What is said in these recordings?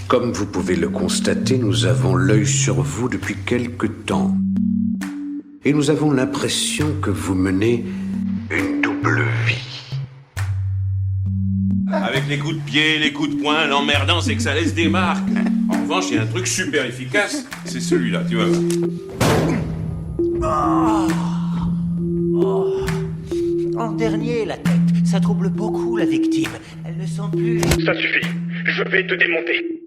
Comme vous pouvez le constater, nous avons l'œil sur vous depuis quelque temps. Et nous avons l'impression que vous menez une double vie. Avec les coups de pied, les coups de poing, l'emmerdant, c'est que ça laisse des marques. En revanche, il y a un truc super efficace, c'est celui-là, tu vas voir. En dernier, la tête. Ça trouble beaucoup la victime. Elle ne sent plus... Ça suffit. Je vais te démonter.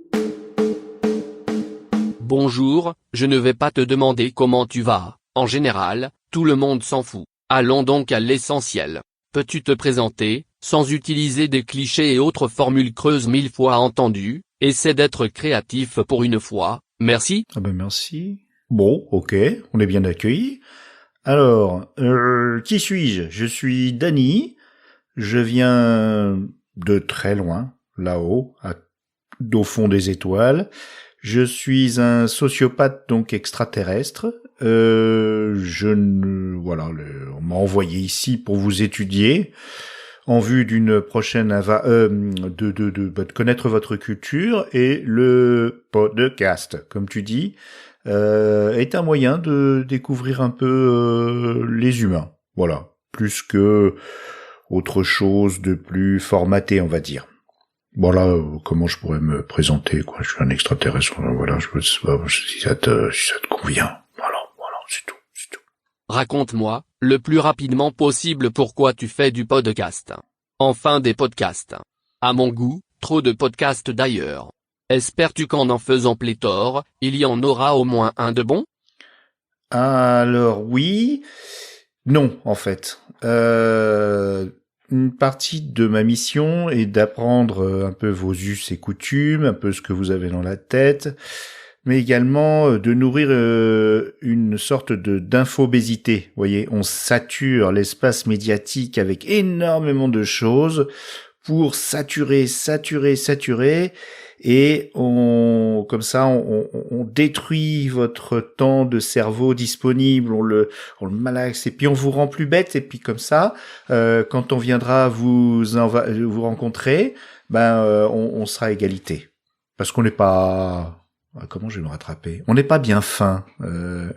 Bonjour, je ne vais pas te demander comment tu vas. En général, tout le monde s'en fout. Allons donc à l'essentiel. Peux-tu te présenter, sans utiliser des clichés et autres formules creuses 1000 fois entendues? Essaie d'être créatif pour une fois, merci. Ah ben merci. Bon, ok, on est bien accueillis. Alors, qui suis-je? Je suis Danny. Je viens de très loin, là-haut, au fond des étoiles. Je suis un sociopathe donc extraterrestre. On m'a envoyé ici pour vous étudier en vue d'une prochaine de connaître votre culture, et le podcast, comme tu dis, est un moyen de découvrir un peu les humains. Voilà, plus que autre chose de plus formaté, on va dire. Voilà, comment je pourrais me présenter, quoi. Je suis un extraterrestre, voilà, si ça te convient. Voilà, c'est tout. Raconte-moi, le plus rapidement possible, pourquoi tu fais du podcast. Enfin des podcasts. À mon goût, trop de podcasts d'ailleurs. Espères-tu qu'en faisant pléthore, il y en aura au moins un de bon? Alors oui, non en fait. Une partie de ma mission est d'apprendre un peu vos us et coutumes, un peu ce que vous avez dans la tête, mais également de nourrir une sorte d'infobésité. Vous voyez, on sature l'espace médiatique avec énormément de choses pour saturer, et on détruit votre temps de cerveau disponible, on le malaxe, et puis on vous rend plus bête, et puis comme ça, quand on viendra vous rencontrer, on sera à égalité. Parce qu'on n'est pas... Comment je vais me rattraper? On n'est pas bien fins,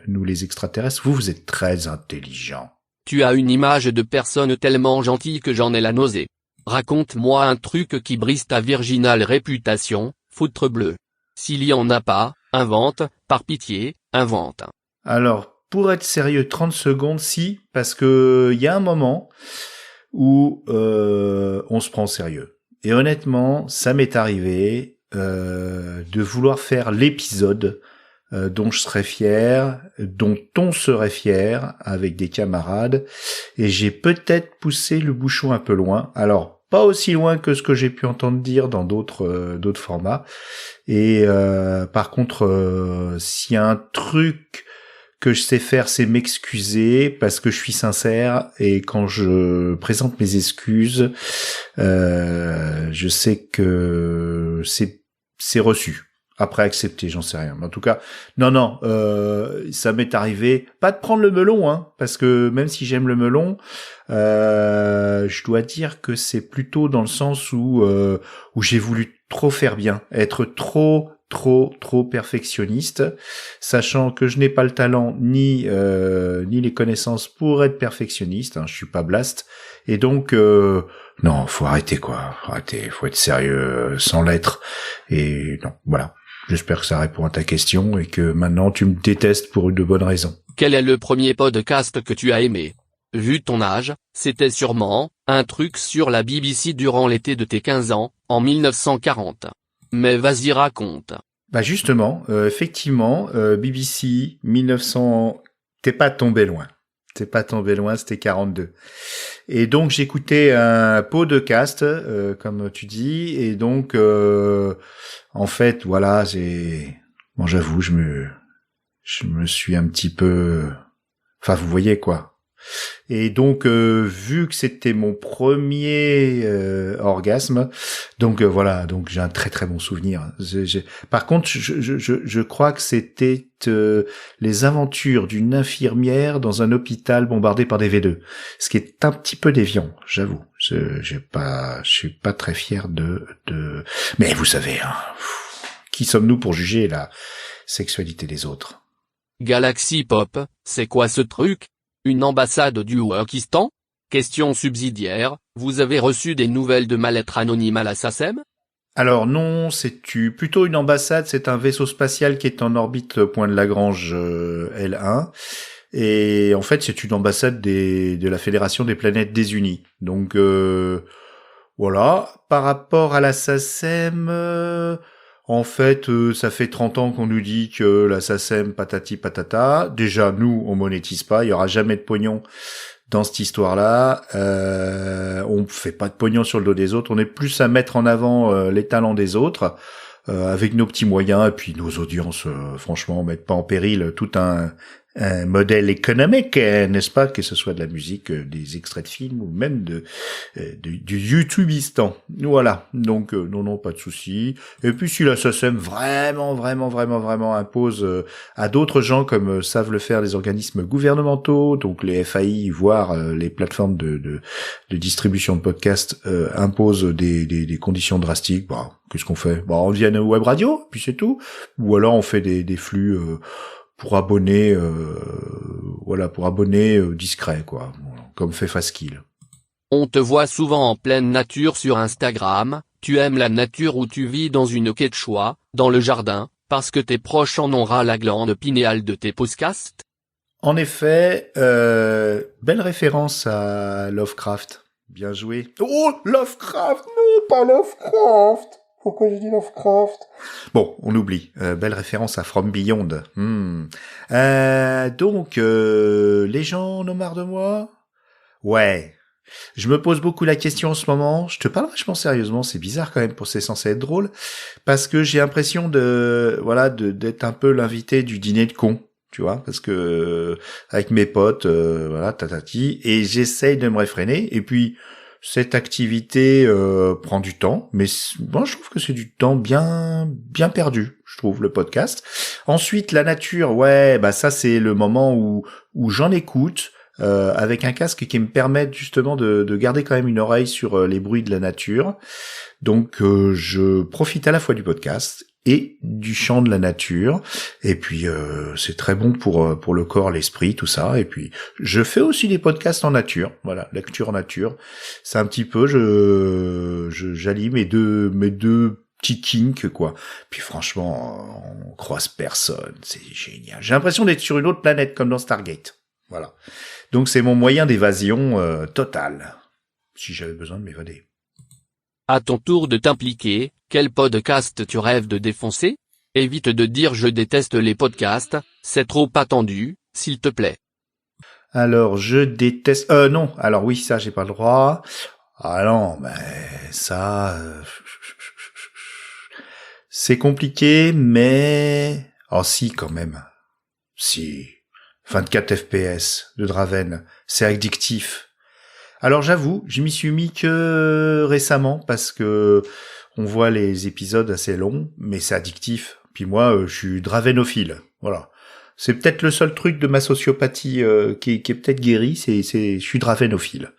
nous les extraterrestres. Vous êtes très intelligents. Tu as une image de personne tellement gentille que j'en ai la nausée. Raconte-moi un truc qui brise ta virginale réputation, foutre bleu. S'il y en a pas, invente, par pitié, invente. Alors, pour être sérieux, 30 secondes, si, parce que y a un moment où on se prend au sérieux. Et honnêtement, ça m'est arrivé de vouloir faire l'épisode dont je serais fier, dont on serait fier avec des camarades, et j'ai peut-être poussé le bouchon un peu loin. Alors, pas aussi loin que ce que j'ai pu entendre dire dans d'autres formats. Et par contre, s'il y a un truc que je sais faire, c'est m'excuser, parce que je suis sincère, et quand je présente mes excuses, je sais que c'est reçu. Après accepter, j'en sais rien. Mais en tout cas, non, ça m'est arrivé, pas de prendre le melon, hein, parce que même si j'aime le melon, je dois dire que c'est plutôt dans le sens où j'ai voulu trop faire bien, être trop perfectionniste, sachant que je n'ai pas le talent ni les connaissances pour être perfectionniste, hein, je suis pas Blast, et donc non, faut arrêter, faut être sérieux sans l'être, et non, voilà. J'espère que ça répond à ta question et que maintenant tu me détestes pour de bonnes raisons. Quel est le premier podcast que tu as aimé? Vu ton âge, c'était sûrement un truc sur la BBC durant l'été de tes 15 ans, en 1940. Mais vas-y, raconte. Bah justement, effectivement, BBC 1900, t'es pas tombé loin, c'était 42. Et donc j'écoutais un podcast, comme tu dis, et donc en fait, voilà, j'avoue, je me suis un petit peu, enfin, vous voyez quoi. Et donc, vu que c'était mon premier orgasme, donc voilà, donc j'ai un très très bon souvenir. Par contre, je crois que c'était les aventures d'une infirmière dans un hôpital bombardé par des V2, ce qui est un petit peu déviant, j'avoue. Je suis pas très fier de. Mais vous savez, hein, qui sommes-nous pour juger la sexualité des autres? Galaxy Pop, c'est quoi ce truc? Une ambassade du Pakistan? Question subsidiaire, vous avez reçu des nouvelles de ma lettre anonyme à la SACEM? Alors non, plutôt une ambassade, c'est un vaisseau spatial qui est en orbite point de Lagrange L1. Et en fait, c'est une ambassade de la Fédération des planètes désunies. Donc voilà, par rapport à la SACEM, en fait, ça fait 30 ans qu'on nous dit que la SACEM patati patata. Déjà, nous, on monétise pas, il y aura jamais de pognon dans cette histoire-là. On fait pas de pognon sur le dos des autres, on est plus à mettre en avant les talents des autres. Avec nos petits moyens et puis nos audiences, franchement, mettent pas en péril tout un modèle économique, n'est-ce pas, que ce soit de la musique, des extraits de films ou même du YouTubeistan. Voilà. Donc non, pas de souci. Et puis si la SACEM vraiment impose à d'autres gens comme savent le faire les organismes gouvernementaux, donc les FAI, voire les plateformes de distribution de podcasts imposent des conditions drastiques, bah qu'est-ce qu'on fait? Bah on devient web radio, puis c'est tout. Ou alors on fait des flux pour abonner discret, quoi, comme fait Faskill. On te voit souvent en pleine nature sur Instagram, tu aimes la nature où tu vis dans une quechua, dans le jardin, parce que tes proches en ont ras la glande pinéale de tes podcasts? En effet, belle référence à Lovecraft. Bien joué. Oh, Lovecraft! Non, pas Lovecraft! Pourquoi j'ai dit Lovecraft? Bon, on oublie. Belle référence à From Beyond. Donc, les gens en ont marre de moi? Ouais. Je me pose beaucoup la question en ce moment. Je te parle vachement sérieusement. C'est bizarre quand même pour c'est censé être drôle. Parce que j'ai l'impression d'être un peu l'invité du dîner de cons. Tu vois, parce que avec mes potes, tatati, et j'essaye de me réfréner. Et puis, cette activité prend du temps, mais moi je trouve que c'est du temps bien perdu, je trouve, le podcast. Ensuite, la nature, ouais, bah ça c'est le moment où j'en écoute avec un casque qui me permet justement de garder quand même une oreille sur les bruits de la nature. Donc je profite à la fois du podcast et du chant de la nature, et puis c'est très bon pour le corps, l'esprit, tout ça. Et puis je fais aussi des podcasts en nature, voilà, lecture en nature. C'est un petit peu, j'allie mes deux petits kinks, quoi. Puis franchement, on croise personne, c'est génial. J'ai l'impression d'être sur une autre planète, comme dans Stargate. Voilà. Donc c'est mon moyen d'évasion total, si j'avais besoin de m'évader. À ton tour de t'impliquer, quel podcast tu rêves de défoncer? Évite de dire je déteste les podcasts, c'est trop attendu, s'il te plaît. Alors, je déteste... non, alors oui, ça, j'ai pas le droit. Ah non, mais ça... c'est compliqué, mais... Oh si, quand même. Si. 24 FPS de Draven, c'est addictif. Alors j'avoue, je m'y suis mis que récemment parce que on voit les épisodes assez longs, mais c'est addictif. Puis moi, je suis dravenophile. Voilà. C'est peut-être le seul truc de ma sociopathie qui est peut-être guéri, je suis dravenophile.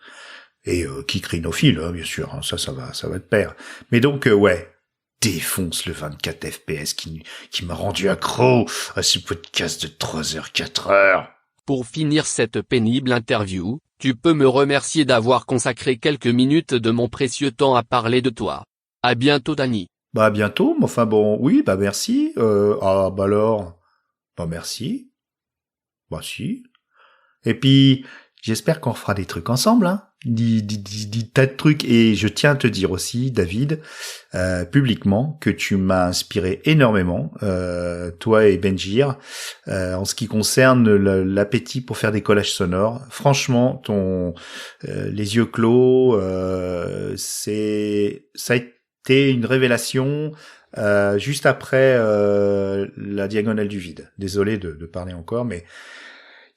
Et kikrinophile, hein, bien sûr, hein, ça va de pair. Mais donc, ouais, défonce le 24 FPS qui m'a rendu accro à ce podcast de 3h, 4h. Pour finir cette pénible interview, tu peux me remercier d'avoir consacré quelques minutes de mon précieux temps à parler de toi. À bientôt, Dany. Bah à bientôt, mais enfin bon, oui, bah merci. Ah bah alors, bah merci. Bah si. Et puis, j'espère qu'on refera des trucs ensemble, hein. Dis tas de trucs, et je tiens à te dire aussi, David, publiquement, que tu m'as inspiré énormément, toi et Benjir, en ce qui concerne l'appétit pour faire des collages sonores. Franchement, les yeux clos, ça a été une révélation. Juste après la diagonale du vide. Désolé de parler encore, mais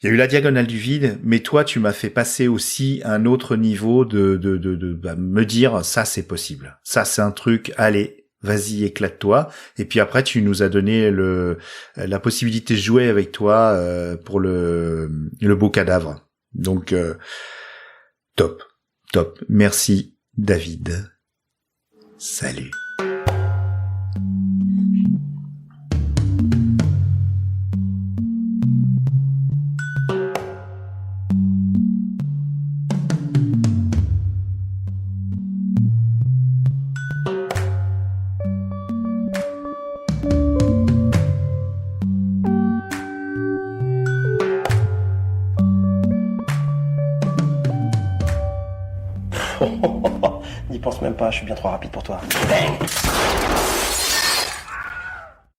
Il y a eu la diagonale du vide, mais toi, tu m'as fait passer aussi un autre niveau de me dire, ça, c'est possible. Ça, c'est un truc, allez, vas-y, éclate-toi. Et puis après, tu nous as donné la possibilité de jouer avec toi, pour le beau cadavre. Donc, top. Merci, David. Salut. N'y pense même pas, je suis bien trop rapide pour toi. Bang!